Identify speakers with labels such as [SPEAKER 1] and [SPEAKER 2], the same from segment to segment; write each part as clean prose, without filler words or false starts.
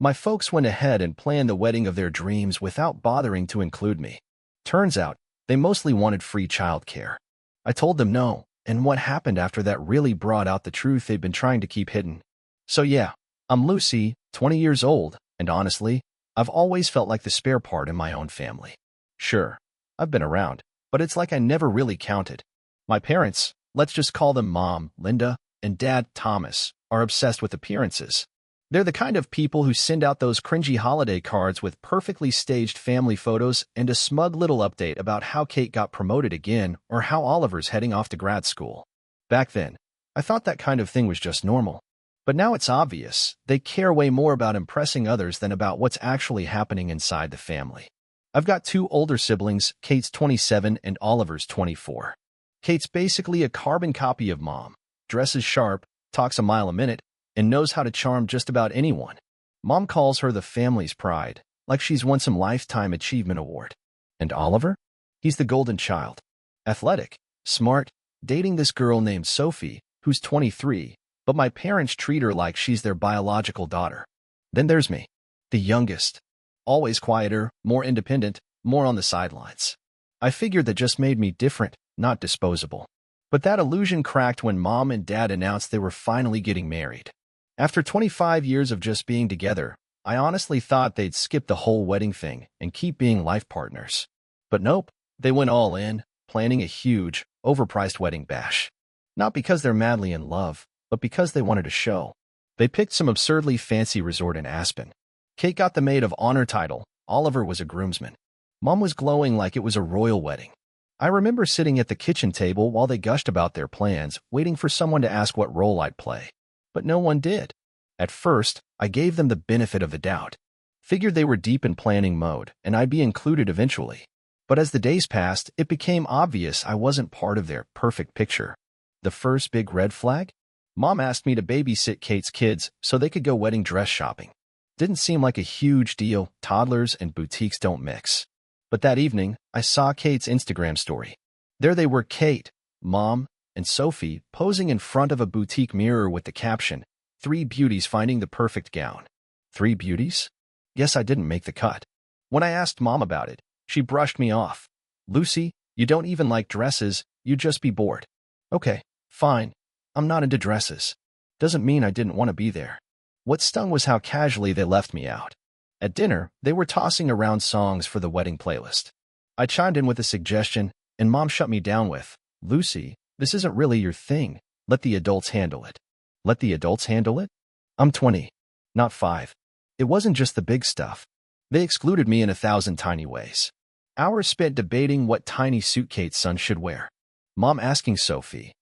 [SPEAKER 1] My folks went ahead and planned the wedding of their dreams without bothering to include me. Turns out, they mostly wanted free childcare. I told them no, and what happened after that really brought out the truth they'd been trying to keep hidden. So yeah, I'm Lucy, 20 years old, and honestly, I've always felt like the spare part in my own family. Sure, I've been around, but it's like I never really counted. My parents, let's just call them Mom, Linda, and Dad, Thomas, are obsessed with appearances. They're the kind of people who send out those cringy holiday cards with perfectly staged family photos and a smug little update about how Kate got promoted again or how Oliver's heading off to grad school. Back then, I thought that kind of thing was just normal. But now it's obvious, they care way more about impressing others than about what's actually happening inside the family. I've got two older siblings, Kate's 27 and Oliver's 24. Kate's basically a carbon copy of Mom, dresses sharp, talks a mile a minute, and knows how to charm just about anyone. Mom calls her the family's pride, like she's won some lifetime achievement award. And Oliver? He's the golden child. Athletic, smart, dating this girl named Sophie, who's 23, but my parents treat her like she's their biological daughter. Then there's me, the youngest. Always quieter, more independent, more on the sidelines. I figured that just made me different, not disposable. But that illusion cracked when Mom and Dad announced they were finally getting married. After 25 years of just being together, I honestly thought they'd skip the whole wedding thing and keep being life partners. But nope, they went all in, planning a huge, overpriced wedding bash. Not because they're madly in love, but because they wanted a show. They picked some absurdly fancy resort in Aspen. Kate got the maid of honor title, Oliver was a groomsman. Mom was glowing like it was a royal wedding. I remember sitting at the kitchen table while they gushed about their plans, waiting for someone to ask what role I'd play. But no one did. At first, I gave them the benefit of the doubt. Figured they were deep in planning mode, and I'd be included eventually. But as the days passed, it became obvious I wasn't part of their perfect picture. The first big red flag? Mom asked me to babysit Kate's kids so they could go wedding dress shopping. Didn't seem like a huge deal, toddlers and boutiques don't mix. But that evening, I saw Kate's Instagram story. There they were, Kate, Mom, and Sophie posing in front of a boutique mirror with the caption, "Three beauties finding the perfect gown." 3 beauties? Guess I didn't make the cut. When I asked Mom about it, she brushed me off. "Lucy, you don't even like dresses, you'd just be bored." Okay, fine. I'm not into dresses. Doesn't mean I didn't want to be there. What stung was how casually they left me out. At dinner, they were tossing around songs for the wedding playlist. I chimed in with a suggestion, and Mom shut me down with, "Lucy, this isn't really your thing. Let the adults handle it." Let the adults handle it? I'm 20, not 5. It wasn't just the big stuff. They excluded me in 1,000 tiny ways. Hours spent debating what tiny suit Kate's son should wear. Mom asking Sophie,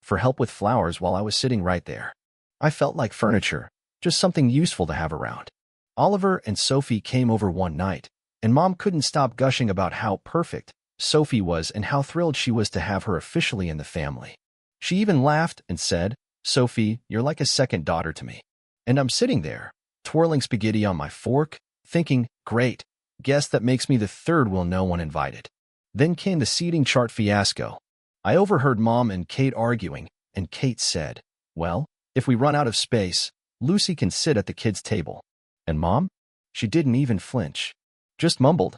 [SPEAKER 1] for help with flowers while I was sitting right there. I felt like furniture, just something useful to have around. Oliver and Sophie came over one night, and Mom couldn't stop gushing about how perfect Sophie was and how thrilled she was to have her officially in the family. She even laughed and said, "Sophie, you're like a second daughter to me." And I'm sitting there, twirling spaghetti on my fork, thinking, great, guess that makes me the third will no one invited. Then came the seating chart fiasco. I overheard Mom and Kate arguing, and Kate said, "Well, if we run out of space, Lucy can sit at the kids' table." And Mom? She didn't even flinch. Just mumbled,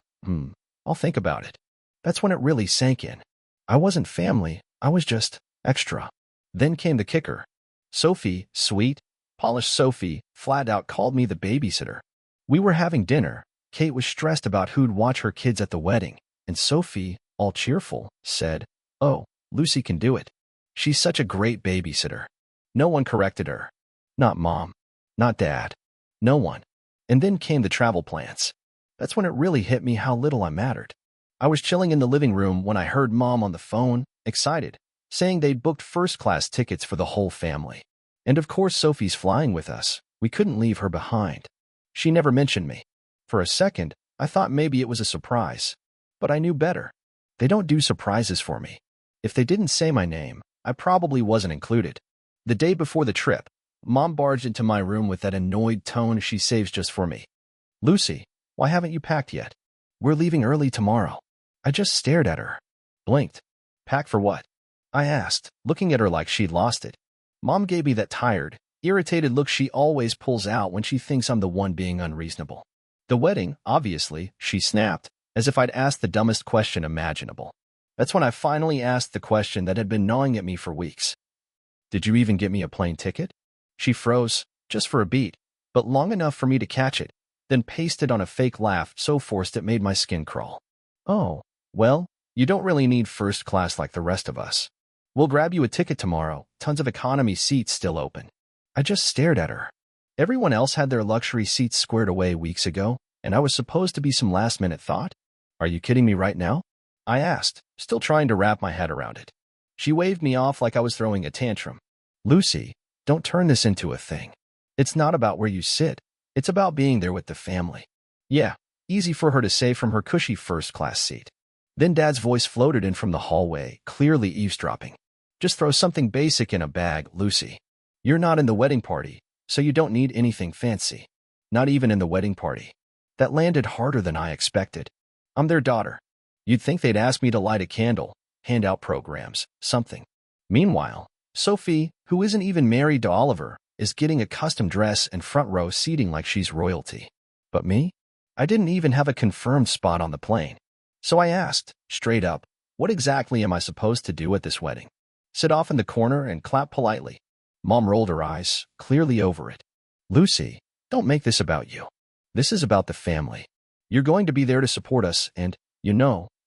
[SPEAKER 1] I'll think about it." That's when it really sank in. I wasn't family, I was just extra. Then came the kicker. Sophie, sweet, polished Sophie, flat out called me the babysitter. We were having dinner. Kate was stressed about who'd watch her kids at the wedding, and Sophie, all cheerful, said, "Oh, Lucy can do it. She's such a great babysitter." No one corrected her. Not Mom. Not Dad. No one. And then came the travel plans. That's when it really hit me how little I mattered. I was chilling in the living room when I heard Mom on the phone, excited, saying they'd booked first-class tickets for the whole family. And of course Sophie's flying with us. We couldn't leave her behind. She never mentioned me. For a second, I thought maybe it was a surprise. But I knew better. They don't do surprises for me. If they didn't say my name, I probably wasn't included. The day before the trip, Mom barged into my room with that annoyed tone she saves just for me. "Lucy, why haven't you packed yet? We're leaving early tomorrow." I just stared at her. Blinked. "Pack for what?" I asked, looking at her like she'd lost it. Mom gave me that tired, irritated look she always pulls out when she thinks I'm the one being unreasonable. The wedding, obviously, she snapped, as if I'd asked the dumbest question imaginable. That's when I finally asked the question that had been gnawing at me for weeks. Did you even get me a plane ticket? She froze, just for a beat, but long enough for me to catch it, then pasted on a fake laugh so forced it made my skin crawl. Oh, well, you don't really need first class like the rest of us. We'll grab you a ticket tomorrow, tons of economy seats still open. I just stared at her. Everyone else had their luxury seats squared away weeks ago, and I was supposed to be some last-minute thought? Are you kidding me right now? I asked, still trying to wrap my head around it. She waved me off like I was throwing a tantrum. Lucy, don't turn this into a thing. It's not about where you sit. It's about being there with the family. Yeah, easy for her to say from her cushy first-class seat. Then Dad's voice floated in from the hallway, clearly eavesdropping. Just throw something basic in a bag, Lucy. You're not in the wedding party, so you don't need anything fancy. Not even in the wedding party. That landed harder than I expected. I'm their daughter. You'd think they'd ask me to light a candle, hand out programs, something. Meanwhile, Sophie, who isn't even married to Oliver, is getting a custom dress and front row seating like she's royalty. But me? I didn't even have a confirmed spot on the plane. So I asked, straight up, what exactly am I supposed to do at this wedding? Sit off in the corner and clap politely. Mom rolled her eyes, clearly over it. Lucy, don't make this about you. This is about the family. You're going to be there to support us and,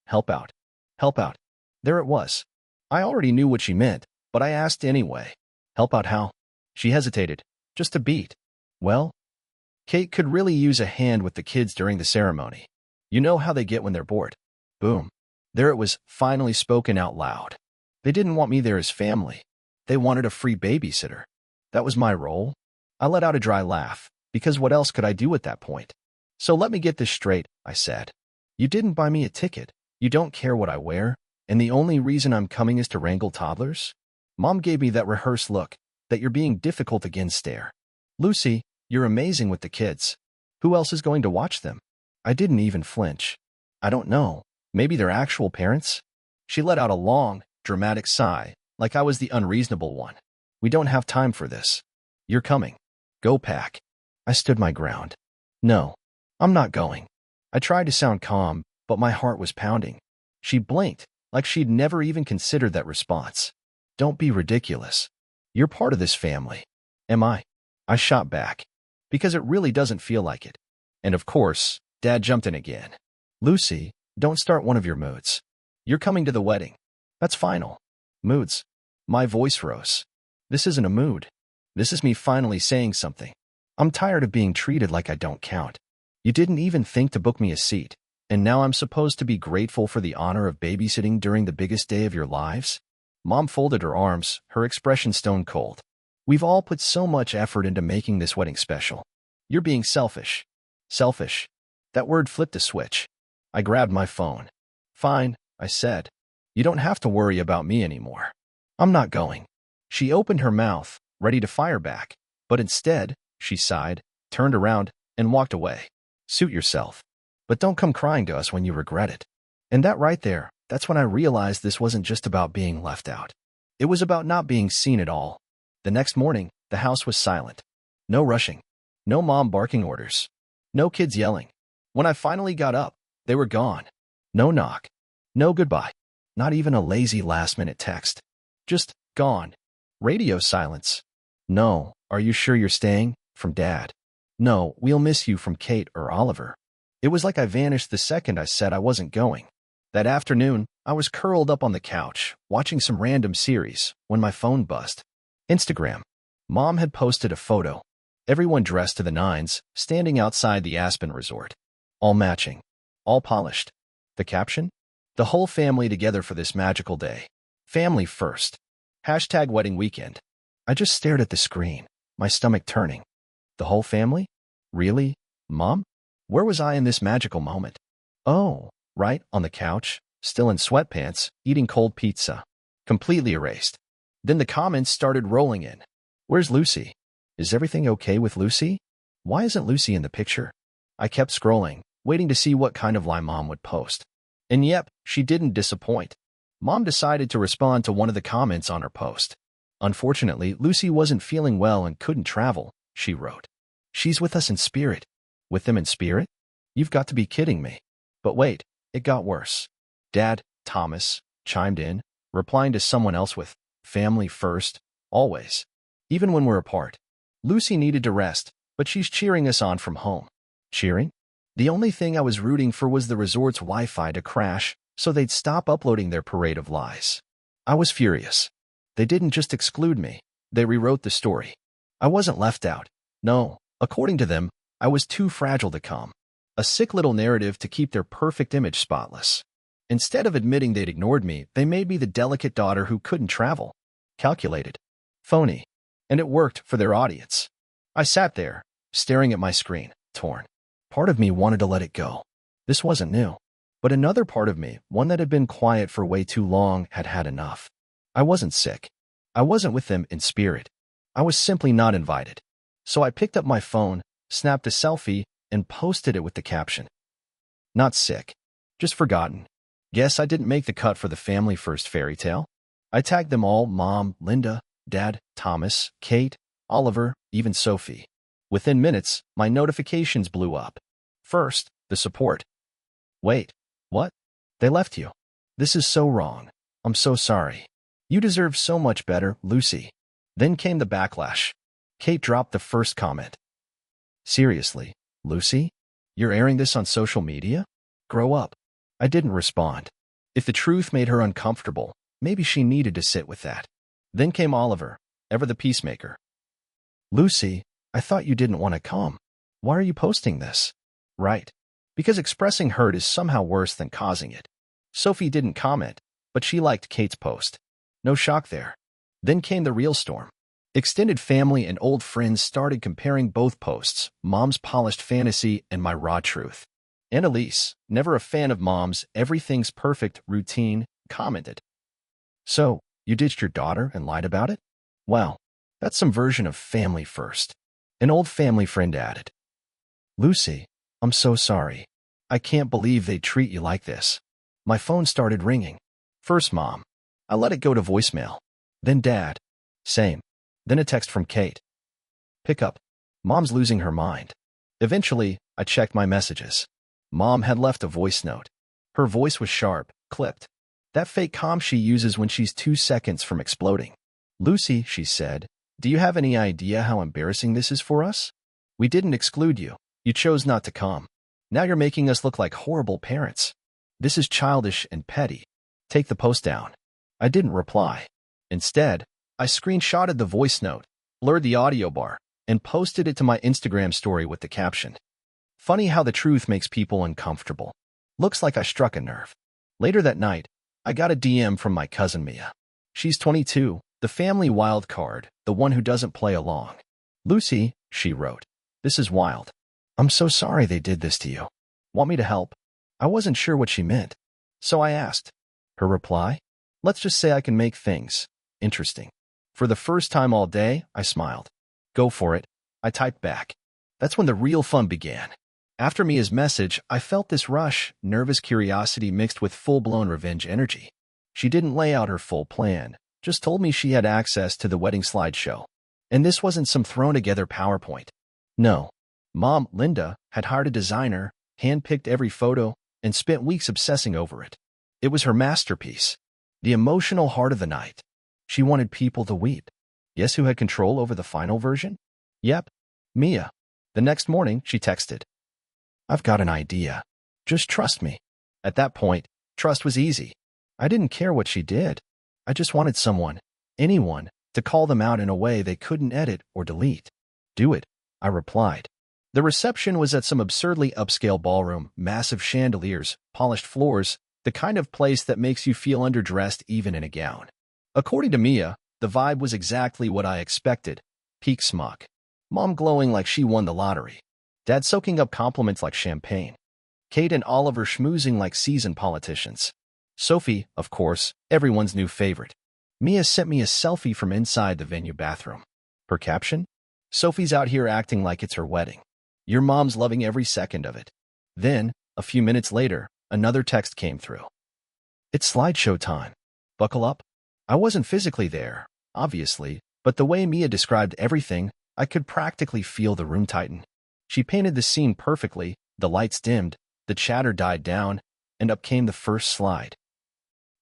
[SPEAKER 1] help out. Help out. There it was. I already knew what she meant, but I asked anyway. Help out how? She hesitated. Just a beat. Well, Kate could really use a hand with the kids during the ceremony. You know how they get when they're bored. Boom. There it was, finally spoken out loud. They didn't want me there as family. They wanted a free babysitter. That was my role. I let out a dry laugh, because what else could I do at that point? So let me get this straight, I said. You didn't buy me a ticket. You don't care what I wear, and the only reason I'm coming is to wrangle toddlers? Mom gave me that rehearsed look, that you're being difficult again stare. Lucy, you're amazing with the kids. Who else is going to watch them? I didn't even flinch. I don't know. Maybe their actual parents? She let out a long, dramatic sigh, like I was the unreasonable one. We don't have time for this. You're coming. Go pack. I stood my ground. No, I'm not going. I tried to sound calm, but my heart was pounding. She blinked, like she'd never even considered that response. Don't be ridiculous. You're part of this family. Am I? I shot back. Because it really doesn't feel like it. And of course, Dad jumped in again. Lucy, don't start one of your moods. You're coming to the wedding. That's final. Moods. My voice rose. This isn't a mood. This is me finally saying something. I'm tired of being treated like I don't count. You didn't even think to book me a seat, and now I'm supposed to be grateful for the honor of babysitting during the biggest day of your lives? Mom folded her arms, her expression stone cold. We've all put so much effort into making this wedding special. You're being selfish. Selfish. That word flipped a switch. I grabbed my phone. Fine, I said. You don't have to worry about me anymore. I'm not going. She opened her mouth, ready to fire back, but instead, she sighed, turned around, and walked away. Suit yourself. But don't come crying to us when you regret it. And that right there, that's when I realized this wasn't just about being left out. It was about not being seen at all. The next morning, the house was silent. No rushing. No mom barking orders. No kids yelling. When I finally got up, they were gone. No knock. No goodbye. Not even a lazy last-minute text. Just gone. Radio silence. No, are you sure you're staying? From Dad. No, we'll miss you from Kate or Oliver. It was like I vanished the second I said I wasn't going. That afternoon, I was curled up on the couch, watching some random series, when my phone buzzed. Instagram. Mom had posted a photo. Everyone dressed to the nines, standing outside the Aspen resort. All matching. All polished. The caption? The whole family together for this magical day. Family first. Hashtag wedding weekend. I just stared at the screen, my stomach turning. The whole family? Really? Mom? Where was I in this magical moment? Oh, right, on the couch, still in sweatpants, eating cold pizza. Completely erased. Then the comments started rolling in. Where's Lucy? Is everything okay with Lucy? Why isn't Lucy in the picture? I kept scrolling, waiting to see what kind of lie Mom would post. And yep, she didn't disappoint. Mom decided to respond to one of the comments on her post. Unfortunately, Lucy wasn't feeling well and couldn't travel, she wrote. She's with us in spirit. With them in spirit? You've got to be kidding me. But wait, it got worse. Dad, Thomas, chimed in, replying to someone else with, family first, always. Even when we're apart. Lucy needed to rest, but she's cheering us on from home. Cheering? The only thing I was rooting for was the resort's Wi-Fi to crash, so they'd stop uploading their parade of lies. I was furious. They didn't just exclude me, they rewrote the story. I wasn't left out. No, according to them, I was too fragile to come. A sick little narrative to keep their perfect image spotless. Instead of admitting they'd ignored me, they made me the delicate daughter who couldn't travel. Calculated. Phony. And it worked for their audience. I sat there, staring at my screen, torn. Part of me wanted to let it go. This wasn't new. But another part of me, one that had been quiet for way too long, had had enough. I wasn't sick. I wasn't with them in spirit. I was simply not invited. So I picked up my phone, snapped a selfie, and posted it with the caption. Not sick. Just forgotten. Guess I didn't make the cut for the family first fairy tale. I tagged them all, Mom, Linda, Dad, Thomas, Kate, Oliver, even Sophie. Within minutes, my notifications blew up. First, the support. Wait, what? They left you. This is so wrong. I'm so sorry. You deserve so much better, Lucy. Then came the backlash. Kate dropped the first comment. Seriously, Lucy? You're airing this on social media? Grow up. I didn't respond. If the truth made her uncomfortable, maybe she needed to sit with that. Then came Oliver, ever the peacemaker. Lucy, I thought you didn't want to come. Why are you posting this? Right. Because expressing hurt is somehow worse than causing it. Sophie didn't comment, but she liked Kate's post. No shock there. Then came the real storm. Extended family and old friends started comparing both posts, Mom's polished fantasy and my raw truth. Annalise, never a fan of Mom's everything's perfect routine, commented. So, you ditched your daughter and lied about it? Well, that's some version of family first. An old family friend added. Lucy, I'm so sorry. I can't believe they treat you like this. My phone started ringing. First Mom. I let it go to voicemail. Then Dad. Same. Then a text from Kate. Pick up. Mom's losing her mind. Eventually, I checked my messages. Mom had left a voice note. Her voice was sharp, clipped. That fake calm she uses when she's 2 seconds from exploding. Lucy, she said, do you have any idea how embarrassing this is for us? We didn't exclude you. You chose not to come. Now you're making us look like horrible parents. This is childish and petty. Take the post down. I didn't reply. Instead, I screenshotted the voice note, blurred the audio bar, and posted it to my Instagram story with the caption. Funny how the truth makes people uncomfortable. Looks like I struck a nerve. Later that night, I got a DM from my cousin Mia. She's 22, the family wild card, the one who doesn't play along. Lucy, she wrote, this is wild. I'm so sorry they did this to you. Want me to help? I wasn't sure what she meant. So I asked. Her reply? Let's just say I can make things interesting. For the first time all day, I smiled. Go for it, I typed back. That's when the real fun began. After Mia's message, I felt this rush, nervous curiosity mixed with full-blown revenge energy. She didn't lay out her full plan, just told me she had access to the wedding slideshow. And this wasn't some thrown-together PowerPoint. No. Mom, Linda, had hired a designer, handpicked every photo, and spent weeks obsessing over it. It was her masterpiece. The emotional heart of the night. She wanted people to weep. Guess who had control over the final version? Yep, Mia. The next morning, she texted. I've got an idea. Just trust me. At that point, trust was easy. I didn't care what she did. I just wanted someone, anyone, to call them out in a way they couldn't edit or delete. Do it, I replied. The reception was at some absurdly upscale ballroom, massive chandeliers, polished floors, the kind of place that makes you feel underdressed even in a gown. According to Mia, the vibe was exactly what I expected. Peak smug. Mom glowing like she won the lottery. Dad soaking up compliments like champagne. Kate and Oliver schmoozing like seasoned politicians. Sophie, of course, everyone's new favorite. Mia sent me a selfie from inside the venue bathroom. Her caption? Sophie's out here acting like it's her wedding. Your mom's loving every second of it. Then, a few minutes later, another text came through. It's slideshow time. Buckle up. I wasn't physically there, obviously, but the way Mia described everything, I could practically feel the room tighten. She painted the scene perfectly, the lights dimmed, the chatter died down, and up came the first slide.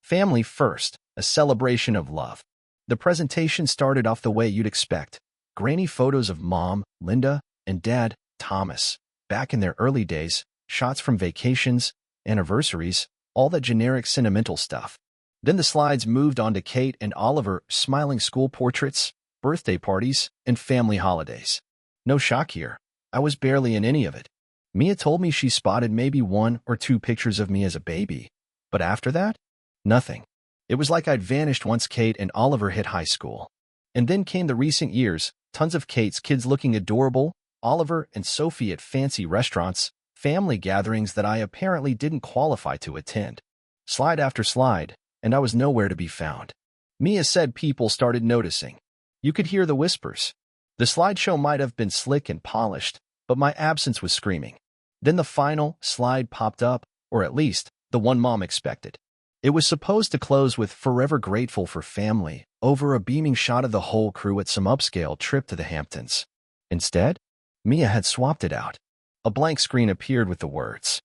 [SPEAKER 1] Family first, a celebration of love. The presentation started off the way you'd expect. Grainy photos of Mom, Linda, and Dad, Thomas, back in their early days, shots from vacations, anniversaries, all that generic sentimental stuff. Then the slides moved on to Kate and Oliver, smiling school portraits, birthday parties, and family holidays. No shock here. I was barely in any of it. Mia told me she spotted maybe 1 or 2 pictures of me as a baby. But after that, nothing. It was like I'd vanished once Kate and Oliver hit high school. And then came the recent years, tons of Kate's kids looking adorable, Oliver and Sophie at fancy restaurants, family gatherings that I apparently didn't qualify to attend. Slide after slide, and I was nowhere to be found. Mia said people started noticing. You could hear the whispers. The slideshow might have been slick and polished, but my absence was screaming. Then the final slide popped up, or at least, the one Mom expected. It was supposed to close with "Forever Grateful for Family" over a beaming shot of the whole crew at some upscale trip to the Hamptons. Instead, Mia had swapped it out. A blank screen appeared with the words.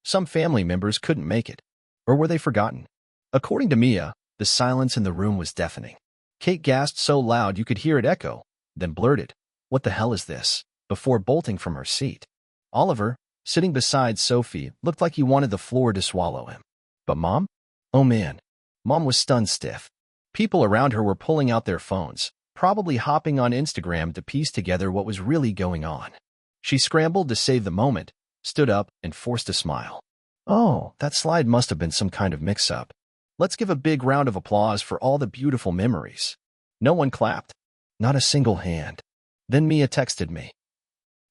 [SPEAKER 1] Some family members couldn't make it. Or were they forgotten? According to Mia, the silence in the room was deafening. Kate gasped so loud you could hear it echo, then blurted, "What the hell is this?" before bolting from her seat. Oliver, sitting beside Sophie, looked like he wanted the floor to swallow him. But Mom? Oh man. Mom was stunned stiff. People around her were pulling out their phones, probably hopping on Instagram to piece together what was really going on. She scrambled to save the moment, stood up, and forced a smile. Oh, that slide must have been some kind of mix-up. Let's give a big round of applause for all the beautiful memories. No one clapped. Not a single hand. Then Mia texted me.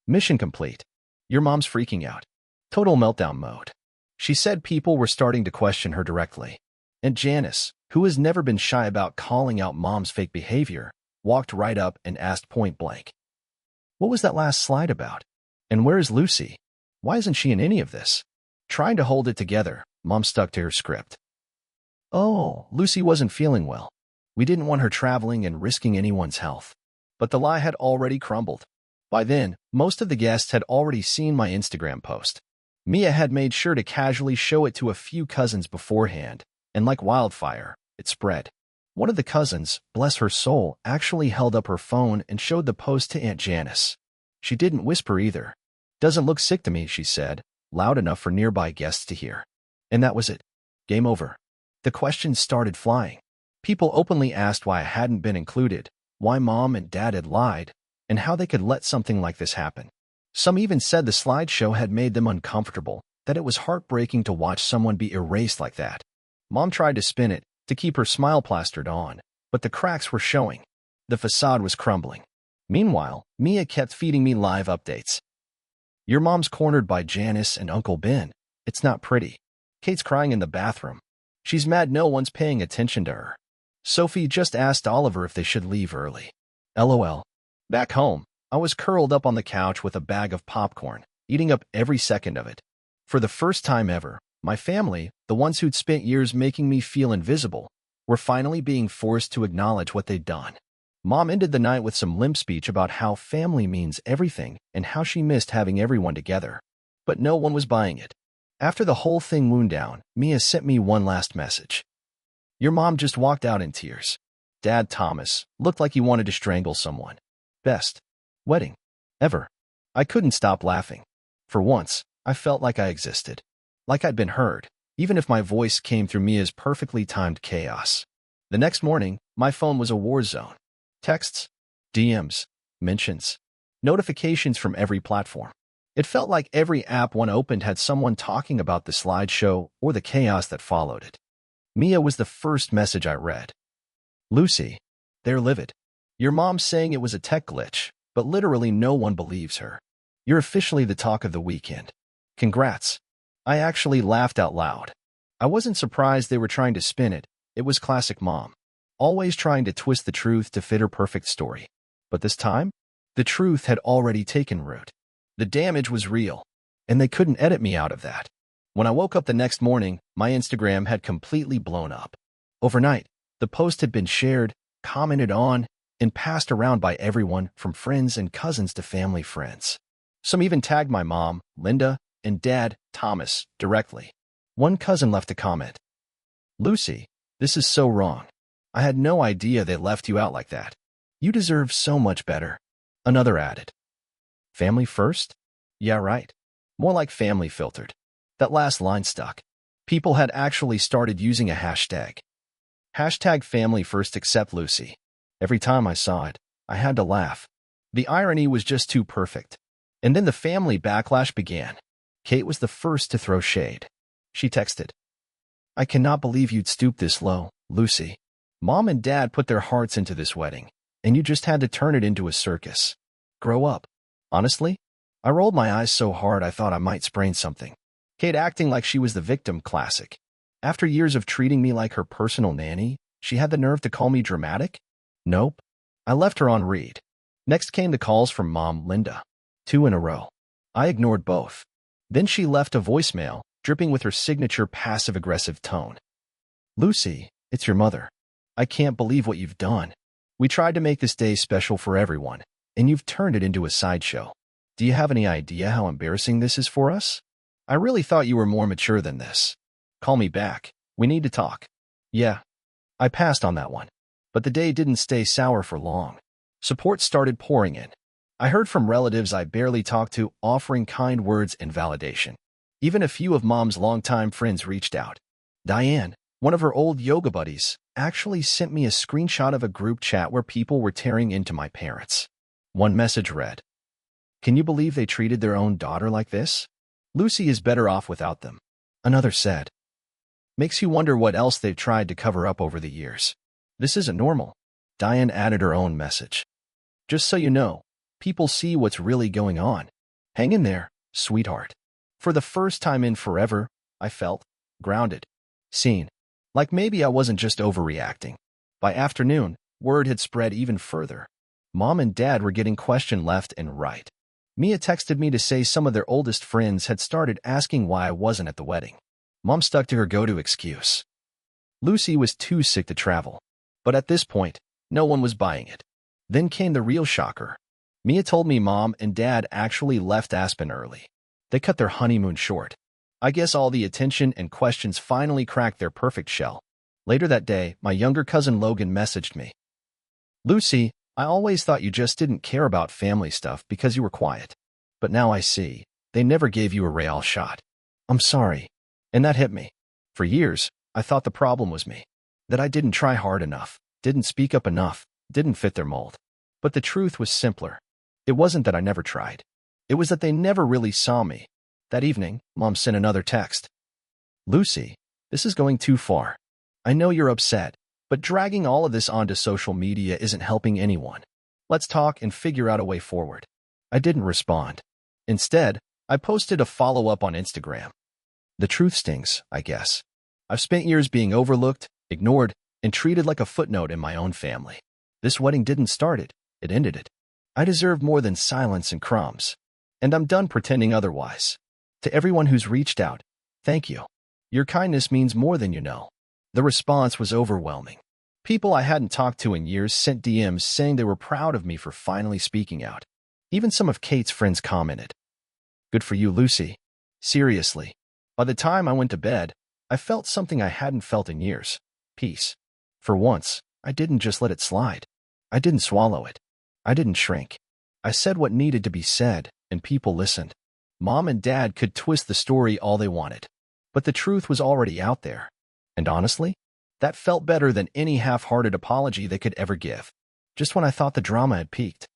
[SPEAKER 1] Mission complete. Your mom's freaking out. Total meltdown mode. She said people were starting to question her directly. And Janice, who has never been shy about calling out Mom's fake behavior, walked right up and asked point blank. What was that last slide about? And where is Lucy? Why isn't she in any of this? Trying to hold it together, Mom stuck to her script. Oh, Lucy wasn't feeling well. We didn't want her traveling and risking anyone's health. But the lie had already crumbled. By then, most of the guests had already seen my Instagram post. Mia had made sure to casually show it to a few cousins beforehand, and like wildfire, it spread. One of the cousins, bless her soul, actually held up her phone and showed the post to Aunt Janice. She didn't whisper either. Doesn't look sick to me, she said, loud enough for nearby guests to hear. And that was it. Game over. The questions started flying. People openly asked why I hadn't been included, why Mom and Dad had lied, and how they could let something like this happen. Some even said the slideshow had made them uncomfortable, that it was heartbreaking to watch someone be erased like that. Mom tried to spin it, to keep her smile plastered on, but the cracks were showing. The facade was crumbling. Meanwhile, Mia kept feeding me live updates. Your mom's cornered by Janice and Uncle Ben. It's not pretty. Kate's crying in the bathroom. She's mad no one's paying attention to her. Sophie just asked Oliver if they should leave early. LOL. Back home, I was curled up on the couch with a bag of popcorn, eating up every second of it. For the first time ever, my family, the ones who'd spent years making me feel invisible, were finally being forced to acknowledge what they'd done. Mom ended the night with some limp speech about how family means everything and how she missed having everyone together. But no one was buying it. After the whole thing wound down, Mia sent me one last message. Your mom just walked out in tears. Dad Thomas looked like he wanted to strangle someone. Best wedding ever. I couldn't stop laughing. For once, I felt like I existed. Like I'd been heard, even if my voice came through Mia's perfectly timed chaos. The next morning, my phone was a war zone. Texts, DMs, mentions, notifications from every platform. It felt like every app one opened had someone talking about the slideshow or the chaos that followed it. Mia was the first message I read. Lucy, they're livid. Your mom's saying it was a tech glitch, but literally no one believes her. You're officially the talk of the weekend. Congrats. I actually laughed out loud. I wasn't surprised they were trying to spin it. It was classic Mom. Always trying to twist the truth to fit her perfect story. But this time, the truth had already taken root. The damage was real, and they couldn't edit me out of that. When I woke up the next morning, my Instagram had completely blown up. Overnight, the post had been shared, commented on, and passed around by everyone from friends and cousins to family friends. Some even tagged my mom, Linda, and dad, Thomas, directly. One cousin left a comment. "Lucy, this is so wrong. I had no idea they left you out like that. You deserve so much better." Another added, "Family first? Yeah, right. More like family filtered." That last line stuck. People had actually started using a hashtag. Hashtag family first except Lucy. Every time I saw it, I had to laugh. The irony was just too perfect. And then the family backlash began. Kate was the first to throw shade. She texted, "I cannot believe you'd stoop this low, Lucy. Mom and Dad put their hearts into this wedding, and you just had to turn it into a circus. Grow up." Honestly, I rolled my eyes so hard I thought I might sprain something. Kate acting like she was the victim, classic. After years of treating me like her personal nanny, she had the nerve to call me dramatic? Nope. I left her on read. Next came the calls from Mom, Linda. 2 in a row. I ignored both. Then she left a voicemail, dripping with her signature passive-aggressive tone. "Lucy, it's your mother. I can't believe what you've done. We tried to make this day special for everyone, and you've turned it into a sideshow. Do you have any idea how embarrassing this is for us? I really thought you were more mature than this. Call me back. We need to talk." Yeah, I passed on that one. But the day didn't stay sour for long. Support started pouring in. I heard from relatives I barely talked to offering kind words and validation. Even a few of Mom's longtime friends reached out. Diane, one of her old yoga buddies, actually sent me a screenshot of a group chat where people were tearing into my parents. One message read, "Can you believe they treated their own daughter like this? Lucy is better off without them." Another said, "Makes you wonder what else they've tried to cover up over the years. This isn't normal." Diane added her own message. "Just so you know, people see what's really going on. Hang in there, sweetheart." For the first time in forever, I felt grounded, seen. Like maybe I wasn't just overreacting. By afternoon, word had spread even further. Mom and Dad were getting questioned left and right. Mia texted me to say some of their oldest friends had started asking why I wasn't at the wedding. Mom stuck to her go-to excuse. Lucy was too sick to travel. But at this point, no one was buying it. Then came the real shocker. Mia told me Mom and Dad actually left Aspen early. They cut their honeymoon short. I guess all the attention and questions finally cracked their perfect shell. Later that day, my younger cousin Logan messaged me. "Lucy, I always thought you just didn't care about family stuff because you were quiet. But now I see. They never gave you a real shot. I'm sorry." And that hit me. For years, I thought the problem was me. That I didn't try hard enough, didn't speak up enough, didn't fit their mold. But the truth was simpler. It wasn't that I never tried. It was that they never really saw me. That evening, Mom sent another text. "Lucy, this is going too far. I know you're upset, but dragging all of this onto social media isn't helping anyone. Let's talk and figure out a way forward." I didn't respond. Instead, I posted a follow-up on Instagram. The truth stings, I guess. I've spent years being overlooked, ignored, and treated like a footnote in my own family. This wedding didn't start it, it ended it. I deserve more than silence and crumbs. And I'm done pretending otherwise. To everyone who's reached out, thank you. Your kindness means more than you know. The response was overwhelming. People I hadn't talked to in years sent DMs saying they were proud of me for finally speaking out. Even some of Kate's friends commented, "Good for you, Lucy." Seriously. By the time I went to bed, I felt something I hadn't felt in years. Peace. For once, I didn't just let it slide. I didn't swallow it. I didn't shrink. I said what needed to be said, and people listened. Mom and Dad could twist the story all they wanted. But the truth was already out there. And honestly, that felt better than any half-hearted apology they could ever give. Just when I thought the drama had peaked.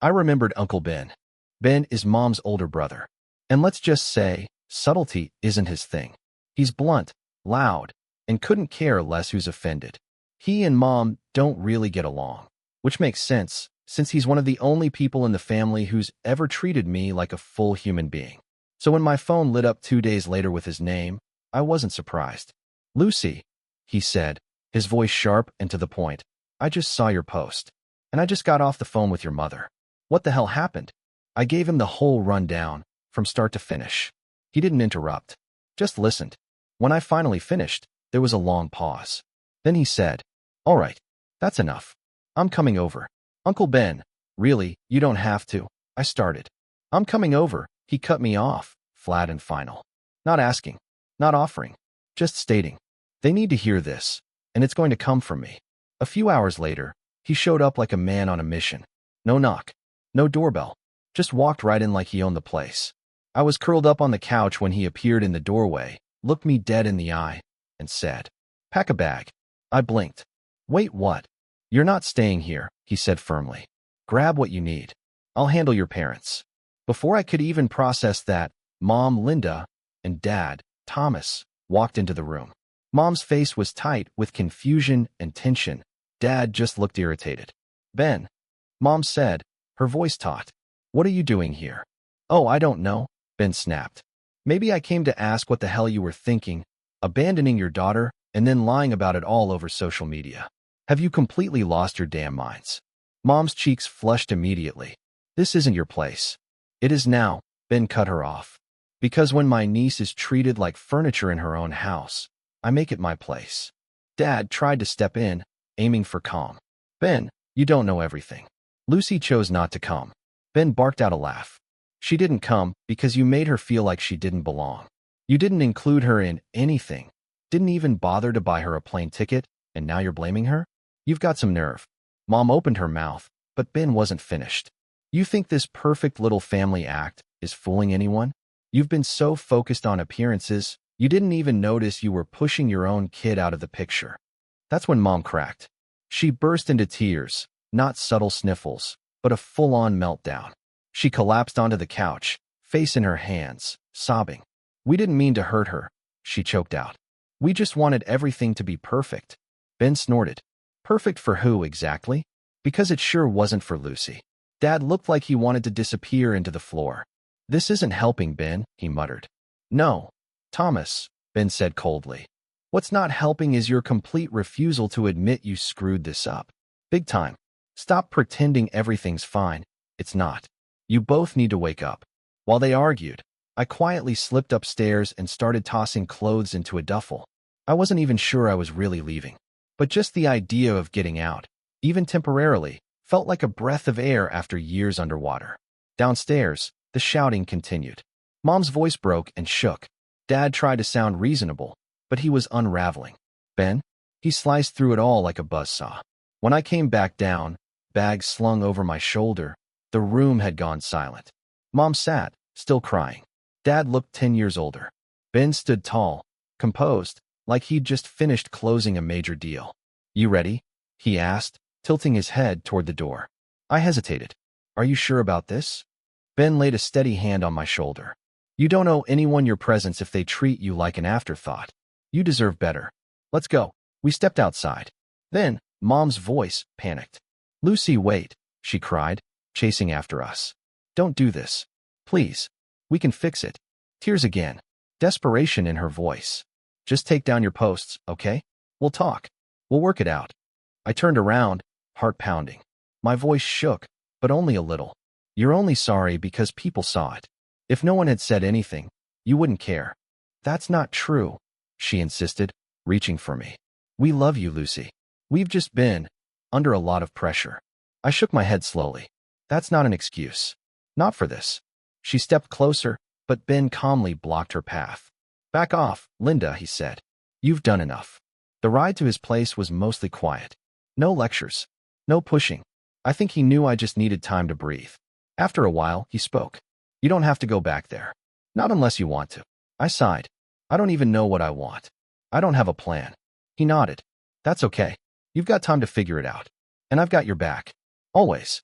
[SPEAKER 1] I remembered Uncle Ben. Ben is Mom's older brother. And let's just say, subtlety isn't his thing. He's blunt, loud, and couldn't care less who's offended. He and Mom don't really get along, which makes sense, since he's one of the only people in the family who's ever treated me like a full human being. So when my phone lit up 2 days later with his name, I wasn't surprised. "Lucy," he said, his voice sharp and to the point, "I just saw your post. And I just got off the phone with your mother. What the hell happened?" I gave him the whole rundown, from start to finish. He didn't interrupt, just listened. When I finally finished, there was a long pause. Then he said, "All right, That's enough. I'm coming over. Uncle Ben, really, you don't have to. I started. I'm coming over. He cut me off, flat and final. Not asking, not offering, just stating. They need to hear this, and it's going to come from me. A few hours later, he showed up like a man on a mission. No knock, no doorbell, just walked right in like he owned the place. I was curled up on the couch when he appeared in the doorway, looked me dead in the eye, and said, "Pack a bag." I blinked. "Wait, what?" "You're not staying here," he said firmly. "Grab what you need. I'll handle your parents." Before I could even process that, Mom, Linda, and Dad, Thomas, walked into the room. Mom's face was tight with confusion and tension. Dad just looked irritated. "Ben," Mom said, her voice taut. "What are you doing here?" "Oh, I don't know," Ben snapped. "Maybe I came to ask what the hell you were thinking, abandoning your daughter and then lying about it all over social media. Have you completely lost your damn minds?" Mom's cheeks flushed immediately. "This isn't your place." "It is now," Ben cut her off. "Because when my niece is treated like furniture in her own house, I make it my place." Dad tried to step in, aiming for calm. "Ben, you don't know everything. Lucy chose not to come." Ben barked out a laugh. "She didn't come because you made her feel like she didn't belong. You didn't include her in anything, didn't even bother to buy her a plane ticket, and now you're blaming her? You've got some nerve." Mom opened her mouth, but Ben wasn't finished. "You think this perfect little family act is fooling anyone? You've been so focused on appearances, you didn't even notice you were pushing your own kid out of the picture." That's when Mom cracked. She burst into tears, not subtle sniffles, but a full-on meltdown. She collapsed onto the couch, face in her hands, sobbing. "We didn't mean to hurt her," she choked out. "We just wanted everything to be perfect." Ben snorted. "Perfect for who, exactly?" "Because it sure wasn't for Lucy." Dad looked like he wanted to disappear into the floor. "This isn't helping, Ben," he muttered. "No, Thomas," Ben said coldly. "What's not helping is your complete refusal to admit you screwed this up. Big time. Stop pretending everything's fine. It's not. You both need to wake up." While they argued, I quietly slipped upstairs and started tossing clothes into a duffel. I wasn't even sure I was really leaving. But just the idea of getting out, even temporarily, felt like a breath of air after years underwater. Downstairs, the shouting continued. Mom's voice broke and shook. Dad tried to sound reasonable, but he was unraveling. "Ben?" He sliced through it all like a buzzsaw. When I came back down, bag slung over my shoulder, the room had gone silent. Mom sat, still crying. Dad looked 10 years older. Ben stood tall, composed, like he'd just finished closing a major deal. "You ready?" he asked, tilting his head toward the door. I hesitated. "Are you sure about this?" Ben laid a steady hand on my shoulder. "You don't owe anyone your presence if they treat you like an afterthought. You deserve better. Let's go." We stepped outside. Then, Mom's voice panicked. "Lucy, wait," she cried, chasing after us. "Don't do this. Please. We can fix it." Tears again. Desperation in her voice. "Just take down your posts, okay? We'll talk. We'll work it out." I turned around, heart pounding. My voice shook, but only a little. "You're only sorry because people saw it. If no one had said anything, you wouldn't care." "That's not true," she insisted, reaching for me. "We love you, Lucy. We've just been under a lot of pressure." I shook my head slowly. "That's not an excuse. Not for this." She stepped closer, but Ben calmly blocked her path. "Back off, Linda," he said. "You've done enough." The ride to his place was mostly quiet. No lectures. No pushing. I think he knew I just needed time to breathe. After a while, he spoke. "You don't have to go back there. Not unless you want to." I sighed. "I don't even know what I want. I don't have a plan." He nodded. "That's okay. You've got time to figure it out. And I've got your back. Always."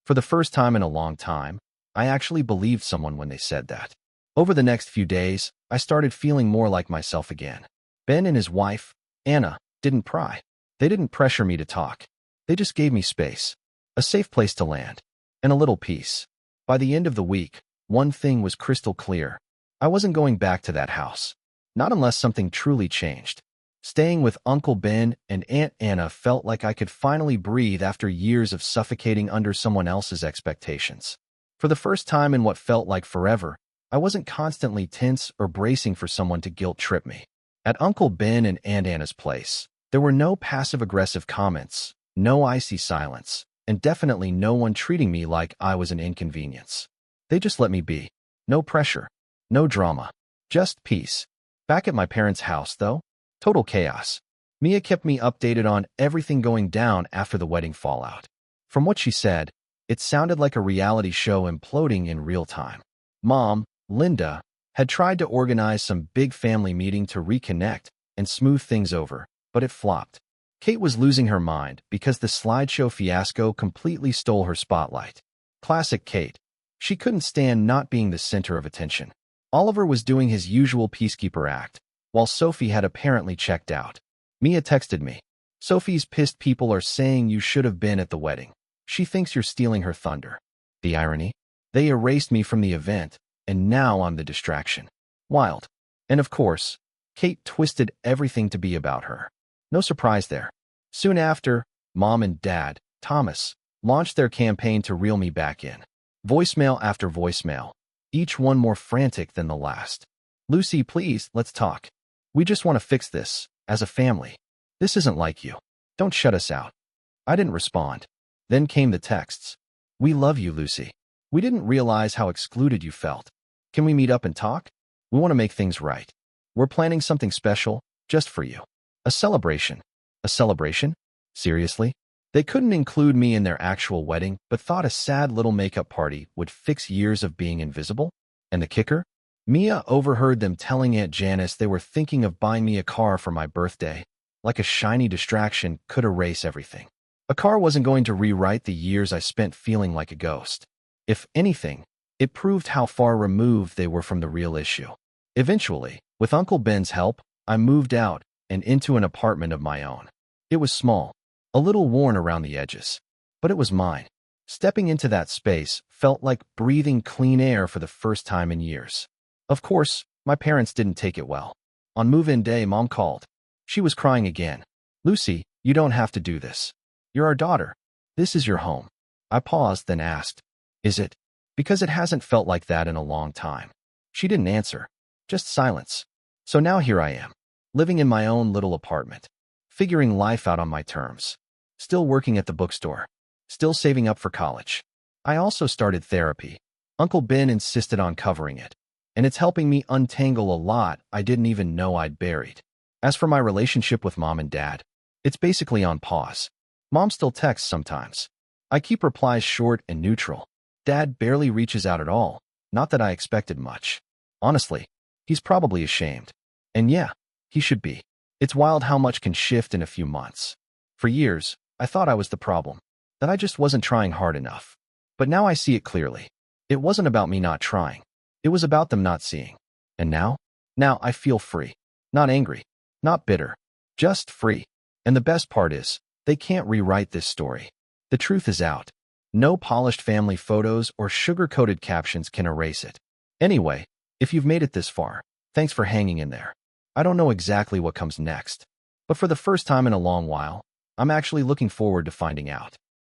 [SPEAKER 1] For the first time in a long time, I actually believed someone when they said that. Over the next few days, I started feeling more like myself again. Ben and his wife, Anna, didn't pry. They didn't pressure me to talk. They just gave me space, a safe place to land, and a little peace. By the end of the week, one thing was crystal clear. I wasn't going back to that house. Not unless something truly changed. Staying with Uncle Ben and Aunt Anna felt like I could finally breathe after years of suffocating under someone else's expectations. For the first time in what felt like forever, I wasn't constantly tense or bracing for someone to guilt-trip me. At Uncle Ben and Aunt Anna's place, there were no passive-aggressive comments, no icy silence, and definitely no one treating me like I was an inconvenience. They just let me be. No pressure. No drama. Just peace. Back at my parents' house, though, total chaos. Mia kept me updated on everything going down after the wedding fallout. From what she said, it sounded like a reality show imploding in real time. Mom, Linda, had tried to organize some big family meeting to reconnect and smooth things over, but it flopped. Kate was losing her mind because the slideshow fiasco completely stole her spotlight. Classic Kate. She couldn't stand not being the center of attention. Oliver was doing his usual peacekeeper act, while Sophie had apparently checked out. Mia texted me. Sophie's pissed people are saying you should have been at the wedding. She thinks you're stealing her thunder. The irony? They erased me from the event, and now I'm the distraction. Wild. And of course, Kate twisted everything to be about her. No surprise there. Soon after, Mom and Dad, Thomas, launched their campaign to reel me back in. Voicemail after voicemail, each one more frantic than the last. Lucy, please, let's talk. We just want to fix this, as a family. This isn't like you. Don't shut us out. I didn't respond. Then came the texts. We love you, Lucy. We didn't realize how excluded you felt. Can we meet up and talk? We want to make things right. We're planning something special, just for you. A celebration. A celebration? Seriously? They couldn't include me in their actual wedding, but thought a sad little makeup party would fix years of being invisible? And the kicker? Mia overheard them telling Aunt Janice they were thinking of buying me a car for my birthday. Like a shiny distraction could erase everything. A car wasn't going to rewrite the years I spent feeling like a ghost. If anything, it proved how far removed they were from the real issue. Eventually, with Uncle Ben's help, I moved out and into an apartment of my own. It was small, a little worn around the edges, but it was mine. Stepping into that space felt like breathing clean air for the first time in years. Of course, my parents didn't take it well. On move-in day, Mom called. She was crying again. Lucy, you don't have to do this. You're our daughter. This is your home. I paused, then asked, is it? Because it hasn't felt like that in a long time. She didn't answer, just silence. So now here I am, living in my own little apartment, figuring life out on my terms, still working at the bookstore, still saving up for college. I also started therapy. Uncle Ben insisted on covering it, and it's helping me untangle a lot I didn't even know I'd buried. As for my relationship with Mom and Dad, it's basically on pause. Mom still texts sometimes. I keep replies short and neutral. Dad barely reaches out at all, not that I expected much. Honestly, he's probably ashamed. And yeah, he should be. It's wild how much can shift in a few months. For years, I thought I was the problem, that I just wasn't trying hard enough. But now I see it clearly. It wasn't about me not trying. It was about them not seeing. And now? Now I feel free. Not angry. Not bitter. Just free. And the best part is, they can't rewrite this story. The truth is out. No polished family photos or sugar-coated captions can erase it. Anyway, if you've made it this far, thanks for hanging in there. I don't know exactly what comes next, but for the first time in a long while, I'm actually looking forward to finding out.